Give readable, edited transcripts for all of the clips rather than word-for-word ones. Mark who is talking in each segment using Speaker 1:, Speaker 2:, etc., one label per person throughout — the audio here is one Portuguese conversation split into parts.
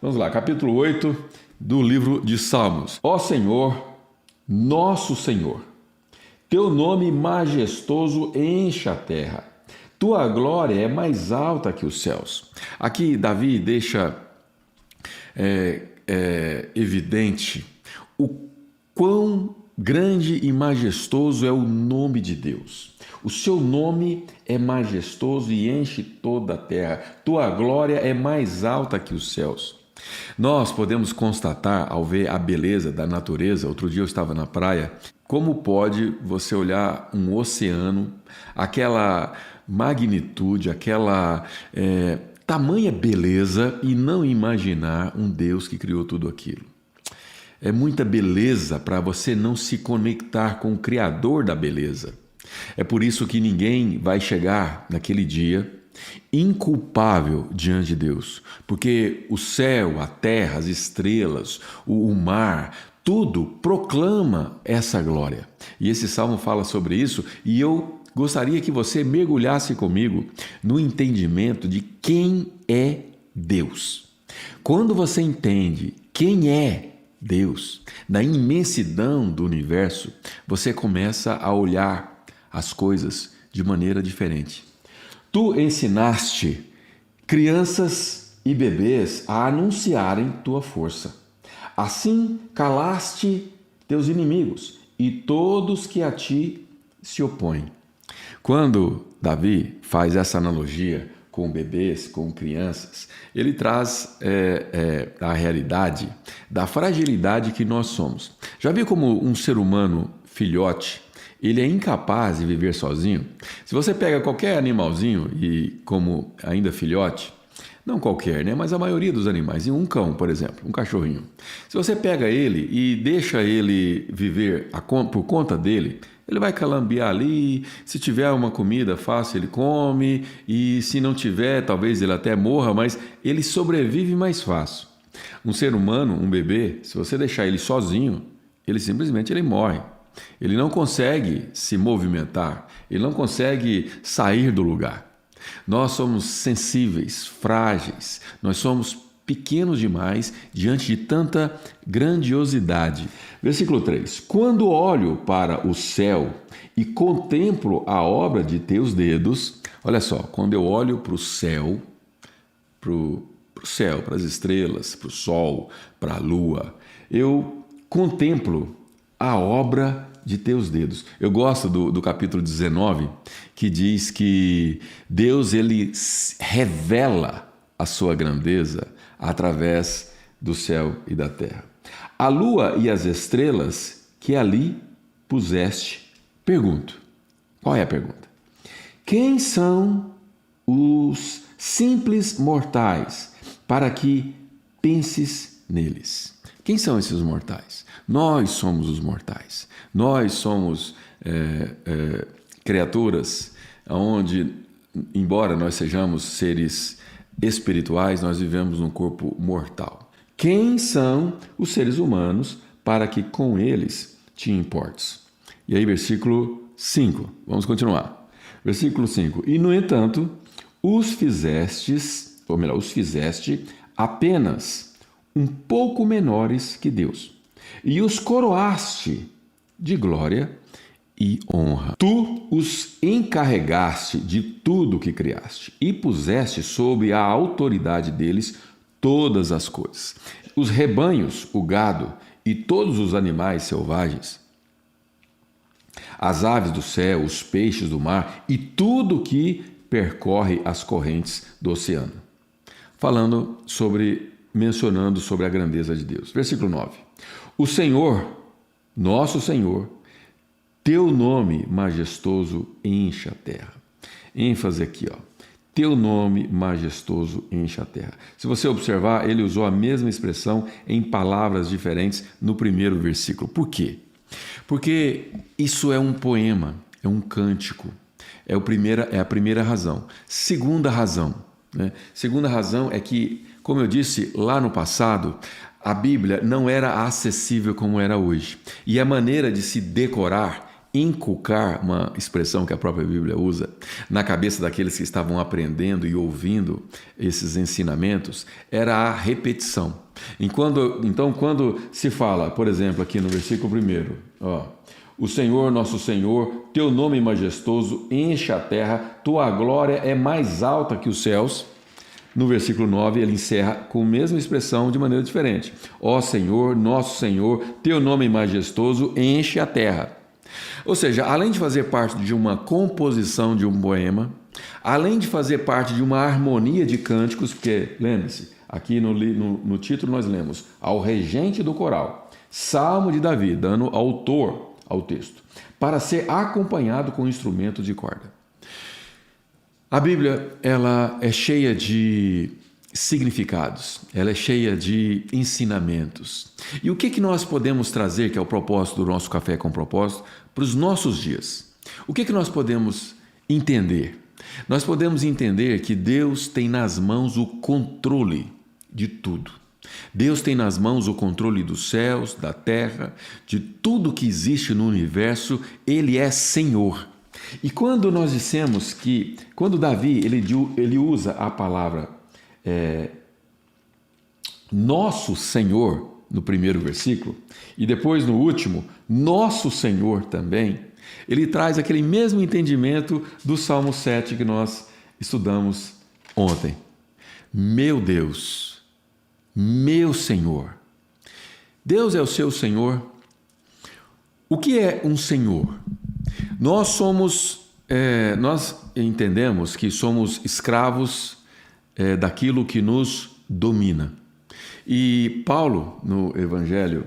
Speaker 1: Vamos lá, capítulo 8 do livro de Salmos. Ó Senhor, nosso Senhor, teu nome majestoso enche a terra. Tua glória é mais alta que os céus. Aqui Davi deixa evidente o quão grande e majestoso é o nome de Deus. O seu nome é majestoso e enche toda a terra. Tua glória é mais alta que os céus. Nós podemos constatar, ao ver a beleza da natureza, outro dia eu estava na praia, como pode você olhar um oceano, aquela magnitude, aquela tamanha beleza e não imaginar um Deus que criou tudo aquilo. É muita beleza para você não se conectar com o Criador da beleza. É por isso que ninguém vai chegar naquele dia inculpável diante de Deus, porque o céu, a terra, as estrelas, o mar, tudo proclama essa glória. E esse salmo fala sobre isso, e eu gostaria que você mergulhasse comigo no entendimento de quem é Deus. Quando você entende quem é Deus, na imensidão do universo, você começa a olhar as coisas de maneira diferente. Tu ensinaste crianças e bebês a anunciarem tua força. Assim calaste teus inimigos e todos que a ti se opõem. Quando Davi faz essa analogia com bebês, com crianças, ele traz a realidade da fragilidade que nós somos. Já viu como um ser humano filhote, ele é incapaz de viver sozinho? Se você pega qualquer animalzinho e como ainda filhote, não qualquer, né? Mas a maioria dos animais, e um cão, por exemplo, um cachorrinho. Se você pega ele e deixa ele viver por conta dele, ele vai calambiar ali, se tiver uma comida fácil ele come, e se não tiver, talvez ele até morra, mas ele sobrevive mais fácil. Um ser humano, um bebê, se você deixar ele sozinho, ele simplesmente morre. Ele não consegue se movimentar, ele não consegue sair do lugar. Nós somos sensíveis, frágeis, nós somos pequenos demais diante de tanta grandiosidade. Versículo 3: Quando olho para o céu e contemplo a obra de teus dedos, olha só, quando eu olho para o céu, para as estrelas, para o sol, para a lua, eu contemplo a obra de teus dedos. Eu gosto do capítulo 19, que diz que Deus ele revela a sua grandeza através do céu e da terra. A lua e as estrelas que ali puseste. Pergunto, qual é a pergunta? Quem são os simples mortais para que penses neles? Quem são esses mortais? Nós somos os mortais. Nós somos criaturas onde, embora nós sejamos seres espirituais, nós vivemos num corpo mortal. Quem são os seres humanos para que com eles te importes? E aí, versículo 5. Vamos continuar. Versículo 5. E, no entanto, os fizeste apenas um pouco menores que Deus, e os coroaste de glória e honra. Tu os encarregaste de tudo que criaste e puseste sob a autoridade deles todas as coisas. Os rebanhos, o gado e todos os animais selvagens, as aves do céu, os peixes do mar e tudo que percorre as correntes do oceano. Mencionando sobre a grandeza de Deus. Versículo 9. O Senhor, nosso Senhor, teu nome majestoso enche a terra. ênfase aqui, ó. Teu nome majestoso enche a terra. Se você observar, ele usou a mesma expressão em palavras diferentes no primeiro versículo. Por quê? Porque isso é um poema, é um cântico. É a primeira razão. Segunda razão, né? Segunda razão é que, como eu disse lá no passado, a Bíblia não era acessível como era hoje. E a maneira de se decorar inculcar, uma expressão que a própria Bíblia usa, na cabeça daqueles que estavam aprendendo e ouvindo esses ensinamentos, era a repetição. Então, quando se fala, por exemplo, aqui no versículo 1, o Senhor, nosso Senhor, teu nome majestoso enche a terra, tua glória é mais alta que os céus. No versículo 9, ele encerra com a mesma expressão de maneira diferente. Ó Senhor, nosso Senhor, teu nome majestoso enche a terra. Ou seja, além de fazer parte de uma composição de um poema, além de fazer parte de uma harmonia de cânticos, porque, lembre-se, aqui no título nós lemos ao regente do coral, Salmo de Davi, dando autor ao texto, para ser acompanhado com instrumento de corda. A Bíblia, ela é cheia de significados, ela é cheia de ensinamentos. E o que nós podemos trazer, que é o propósito do nosso Café com Propósito, para os nossos dias? O que nós podemos entender? Nós podemos entender que Deus tem nas mãos o controle de tudo. Deus tem nas mãos o controle dos céus, da terra, de tudo que existe no universo. Ele é Senhor. E quando nós dissemos que, quando Davi ele usa a palavra nosso Senhor no primeiro versículo, e depois no último, nosso Senhor também, ele traz aquele mesmo entendimento do Salmo 7 que nós estudamos ontem. Meu Deus, meu Senhor. Deus é o seu Senhor. O que é um Senhor? Nós entendemos que somos escravos daquilo que nos domina. E Paulo, no Evangelho,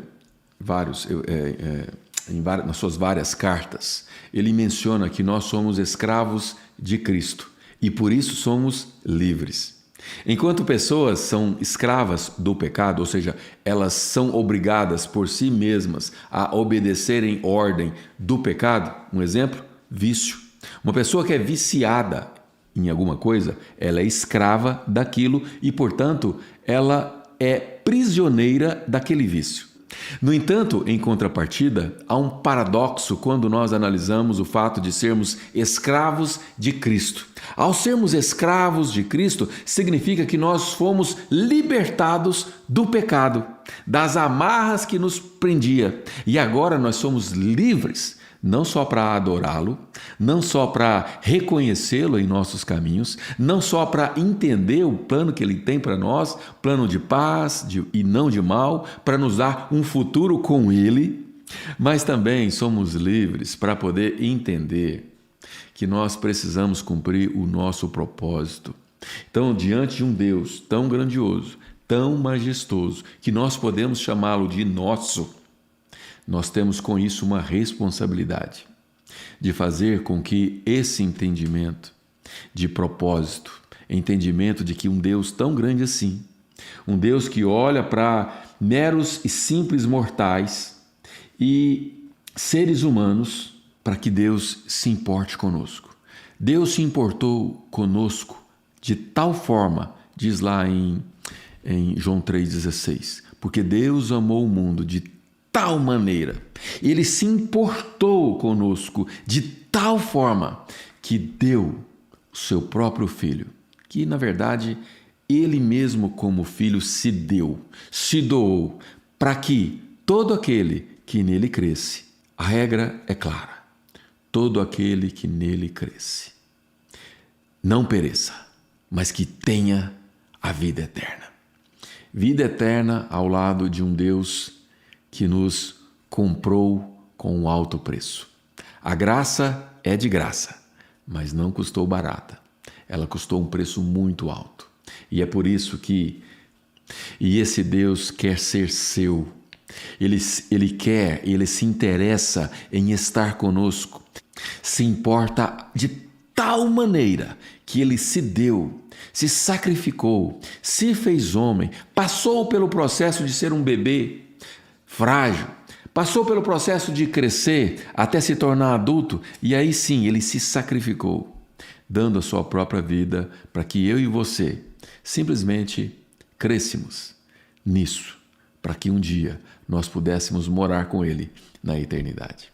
Speaker 1: nas suas várias cartas, ele menciona que nós somos escravos de Cristo e por isso somos livres. Enquanto pessoas são escravas do pecado, ou seja, elas são obrigadas por si mesmas a obedecerem ordem do pecado, um exemplo, vício. Uma pessoa que é viciada em alguma coisa, ela é escrava daquilo e, portanto, ela é prisioneira daquele vício. No entanto, em contrapartida, há um paradoxo quando nós analisamos o fato de sermos escravos de Cristo. Ao sermos escravos de Cristo, significa que nós fomos libertados do pecado, das amarras que nos prendia. E agora nós somos livres, não só para adorá-lo, não só para reconhecê-lo em nossos caminhos, não só para entender o plano que ele tem para nós, plano de paz e não de mal, para nos dar um futuro com ele, mas também somos livres para poder entender que nós precisamos cumprir o nosso propósito. Então, diante de um Deus tão grandioso, tão majestoso, que nós podemos chamá-lo de nosso, nós temos com isso uma responsabilidade de fazer com que esse entendimento de propósito, entendimento de que um Deus tão grande assim, um Deus que olha para meros e simples mortais e seres humanos, para que Deus se importe conosco. Deus se importou conosco de tal forma, diz lá em João 3,16, porque Deus amou o mundo de tal maneira, ele se importou conosco de tal forma que deu o seu próprio filho, que na verdade ele mesmo como filho se deu, se doou, para que todo aquele que nele cresce, a regra é clara, todo aquele que nele cresce, não pereça, mas que tenha a vida eterna. Vida eterna ao lado de um Deus que nos comprou com um alto preço. A graça é de graça, mas não custou barata. Ela custou um preço muito alto. E é por isso que esse Deus quer ser seu. Ele se interessa em estar conosco. Se importa de tal maneira que ele se deu, se sacrificou, se fez homem, passou pelo processo de ser um bebê frágil, passou pelo processo de crescer até se tornar adulto e aí sim ele se sacrificou, dando a sua própria vida para que eu e você simplesmente crescêssemos nisso, para que um dia nós pudéssemos morar com ele na eternidade.